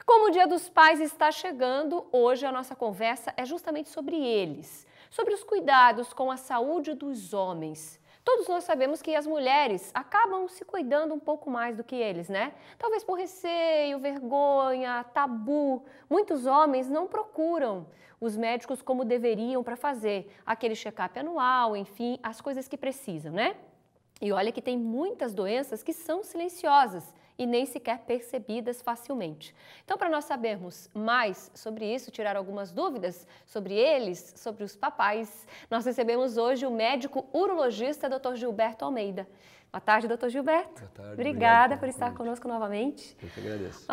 Como o Dia dos Pais está chegando, hoje a nossa conversa é justamente sobre eles, sobre os cuidados com a saúde dos homens. Todos nós sabemos que as mulheres acabam se cuidando um pouco mais do que eles, né? Talvez por receio, vergonha, tabu. Muitos homens não procuram os médicos como deveriam para fazer aquele check-up anual, enfim, as coisas que precisam, né? E olha que tem muitas doenças que são silenciosas e nem sequer percebidas facilmente. Então, para nós sabermos mais sobre isso, tirar algumas dúvidas sobre eles, sobre os papais, nós recebemos hoje o médico urologista Dr. Gilberto Almeida. Boa tarde, Dr. Gilberto. Boa tarde. Obrigada por estar conosco novamente. Eu que agradeço.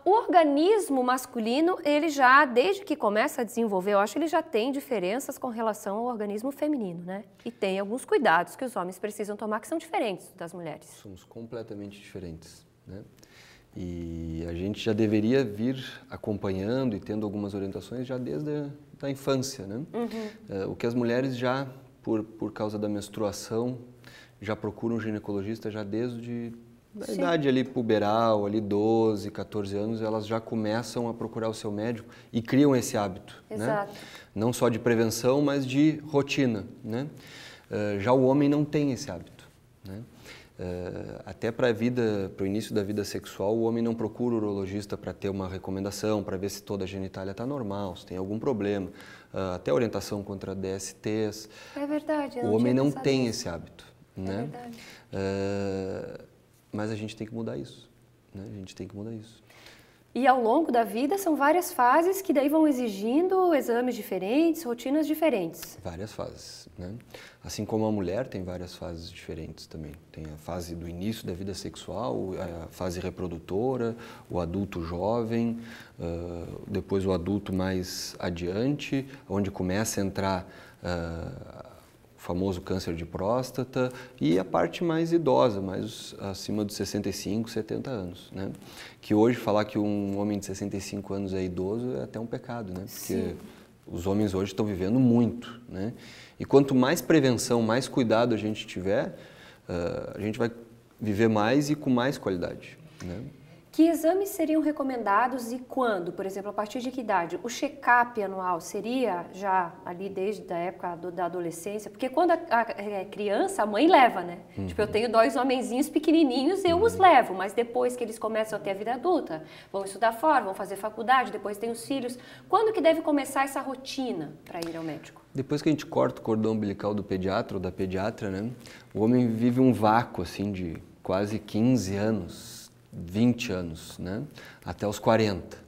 O organismo masculino, ele já, desde que começa a desenvolver, eu acho que ele já tem diferenças com relação ao organismo feminino, né? E tem alguns cuidados que os homens precisam tomar que são diferentes das mulheres. Somos completamente diferentes, né? E a gente já deveria vir acompanhando e tendo algumas orientações já desde a infância, né? O que as mulheres já, por causa da menstruação, já procuram um ginecologista já desde a idade ali puberal, ali 12, 14 anos, elas já começam a procurar o seu médico e criam esse hábito, Exato. né? Não só de prevenção, mas de rotina, né? Já o homem não tem esse hábito, né? Até para o início da vida sexual, o homem não procura o urologista para ter uma recomendação, para ver se toda a genitália está normal, se tem algum problema, até orientação contra DSTs. É verdade. O homem não tem esse hábito, né? É verdade. Mas a gente tem que mudar isso, né? A gente tem que mudar isso. E ao longo da vida são várias fases que daí vão exigindo exames diferentes, rotinas diferentes. Várias fases, né? Assim como a mulher tem várias fases diferentes também. Tem a fase do início da vida sexual, a fase reprodutora, o adulto jovem, depois o adulto mais adiante, onde começa a entrar o famoso câncer de próstata e a parte mais idosa, mais acima dos 65, 70 anos, né? Que hoje falar que um homem de 65 anos é idoso é até um pecado, né? Porque Sim. os homens hoje estão vivendo muito, né? E quanto mais prevenção, mais cuidado a gente tiver, a gente vai viver mais e com mais qualidade, né? Que exames seriam recomendados e quando? Por exemplo, a partir de que idade? O check-up anual seria já ali desde a época da adolescência? Porque quando é criança, a mãe leva, né? Tipo, eu tenho 2 homenzinhos pequenininhos, eu os levo, mas depois que eles começam a ter a vida adulta, vão estudar fora, vão fazer faculdade, depois tem os filhos. Quando que deve começar essa rotina para ir ao médico? Depois que a gente corta o cordão umbilical do pediatra ou da pediatra, né? O homem vive um vácuo, assim, de quase 15 anos. 20 anos, né? Até os 40.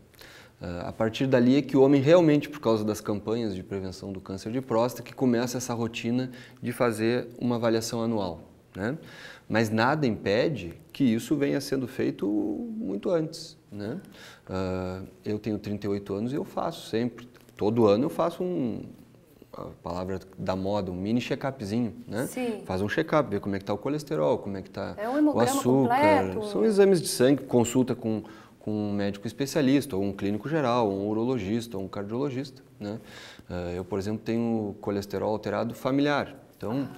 A partir dali é que o homem realmente, por causa das campanhas de prevenção do câncer de próstata, que começa essa rotina de fazer uma avaliação anual, né? Mas nada impede que isso venha sendo feito muito antes, né? Eu tenho 38 anos e eu faço sempre, todo ano eu faço a palavra da moda, um mini check-upzinho, né? Sim. Faz um check-up, vê como é que está o colesterol, como é que está um o hemograma açúcar. completo. São exames de sangue, consulta com um médico especialista, ou um clínico geral, ou um urologista, ou um cardiologista, né? Eu, por exemplo, tenho colesterol alterado familiar, então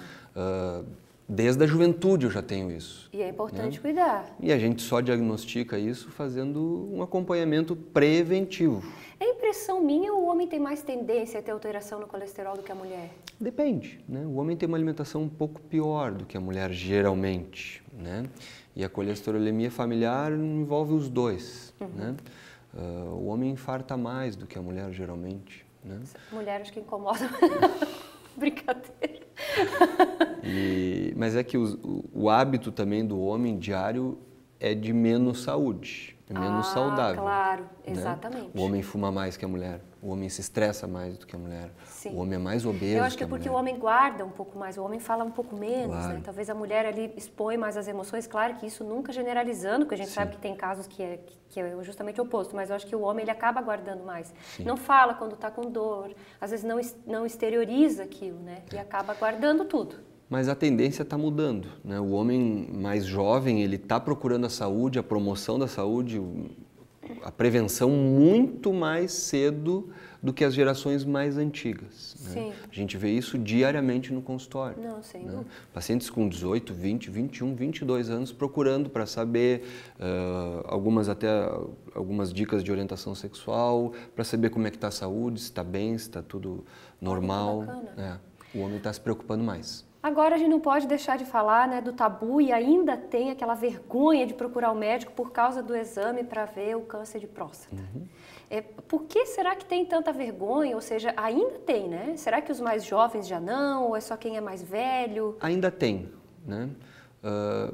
desde a juventude eu já tenho isso. E é importante, né? cuidar. E a gente só diagnostica isso fazendo um acompanhamento preventivo. É impressão minha ou o homem tem mais tendência a ter alteração no colesterol do que a mulher? Depende, né? O homem tem uma alimentação um pouco pior do que a mulher geralmente, né? E a colesterolemia familiar envolve os dois, né? O homem infarta mais do que a mulher geralmente, né? Mulher acho que incomoda. Brincadeira. Mas é que o hábito também do homem diário é de menos saúde, é menos saudável. Claro, né? exatamente. O homem fuma mais que a mulher, o homem se estressa mais do que a mulher, Sim. o homem é mais obeso. Eu acho que é porque o homem guarda um pouco mais, o homem fala um pouco menos, Claro. né? Talvez a mulher ali expõe mais as emoções, claro que isso nunca generalizando, porque a gente Sim. sabe que tem casos que é justamente o oposto, mas eu acho que o homem ele acaba guardando mais. Sim. Não fala quando está com dor, às vezes não exterioriza aquilo, né? E acaba guardando tudo. Mas a tendência está mudando, né? O homem mais jovem, ele está procurando a saúde, a promoção da saúde, a prevenção muito mais cedo do que as gerações mais antigas. Sim. Né? A gente vê isso diariamente no consultório. Não, sem né? dúvida. Pacientes com 18, 20, 21, 22 anos procurando para saber algumas dicas de orientação sexual, para saber como é que está a saúde, se está bem, se está tudo normal. O homem está se preocupando mais. Agora a gente não pode deixar de falar, né, do tabu e ainda tem aquela vergonha de procurar o médico por causa do exame para ver o câncer de próstata. Por que será que tem tanta vergonha? Ou seja, ainda tem, né? Será que os mais jovens já não? Ou é só quem é mais velho? Ainda tem, né?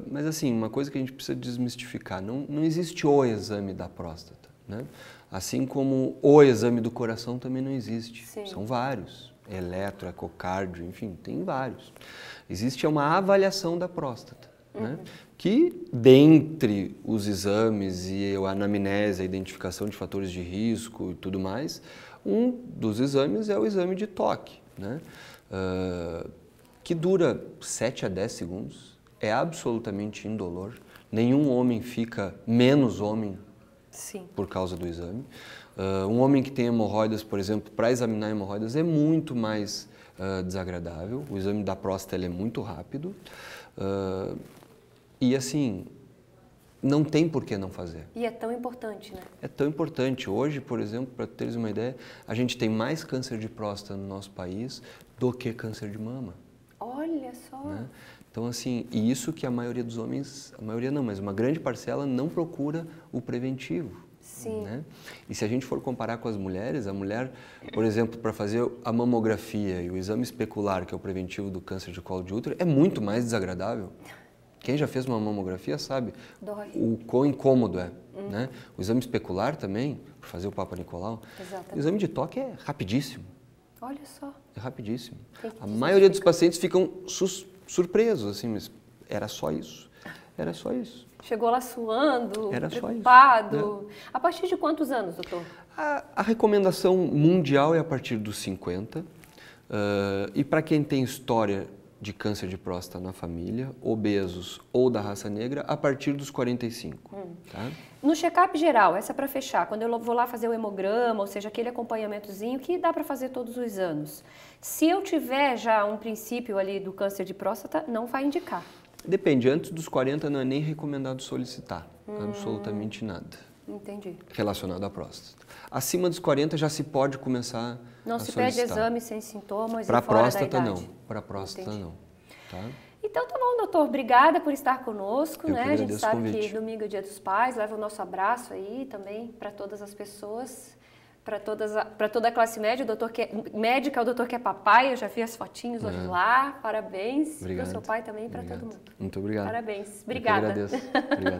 Mas assim, uma coisa que a gente precisa desmistificar, não existe o exame da próstata, né? Assim como o exame do coração também não existe. Sim. São vários. Eletro, ecocardio, enfim, tem vários. Existe uma avaliação da próstata, né? Que dentre os exames e a anamnese, a identificação de fatores de risco e tudo mais, um dos exames é o exame de toque, né? Que dura 7 a 10 segundos, é absolutamente indolor, nenhum homem fica menos homem Sim. por causa do exame. Um homem que tem hemorroidas, por exemplo, para examinar hemorroidas é muito mais desagradável. O exame da próstata ele é muito rápido. E assim, não tem por que não fazer. E é tão importante, né? É tão importante. Hoje, por exemplo, para teres uma ideia, a gente tem mais câncer de próstata no nosso país do que câncer de mama. Olha só. Né? Então, assim, e isso que a maioria dos homens, a maioria não, mas uma grande parcela não procura o preventivo. Sim. Né? E se a gente for comparar com as mulheres, a mulher, por exemplo, para fazer a mamografia e o exame especular, que é o preventivo do câncer de colo de útero, é muito mais desagradável. Quem já fez uma mamografia sabe o quão incômodo é. Né? O exame especular também, para fazer o Papa Nicolau, o exame de toque é rapidíssimo. Olha só. É rapidíssimo. A maioria dos pacientes ficam surpresos, assim, mas era só isso. Era só isso. Chegou lá suando, Era preocupado. só isso, né? A partir de quantos anos, doutor? A recomendação mundial é a partir dos 50. E para quem tem história de câncer de próstata na família, obesos ou da raça negra, a partir dos 45. Tá? No check-up geral, essa é para fechar, quando eu vou lá fazer o hemograma, ou seja, aquele acompanhamentozinho que dá para fazer todos os anos. Se eu tiver já um princípio ali do câncer de próstata, não vai indicar. Depende, antes dos 40 não é nem recomendado solicitar absolutamente nada. Entendi. Relacionado à próstata. Acima dos 40 já se pode começar não a se solicitar. pede exame sem sintomas Pra e fora próstata, da idade? não. Para próstata não. Tá? Então tá bom, doutor. Obrigada por estar conosco. Eu né? que A gente sabe agradeço o que domingo é Dia dos Pais, leva o nosso abraço aí também para todas as pessoas, para toda a classe média. O doutor que é médica, o doutor que é papai, eu já vi as fotinhos hoje lá. Parabéns para o seu pai também e para todo mundo. Muito obrigado. Parabéns. Obrigada. Eu que agradeço. Obrigado.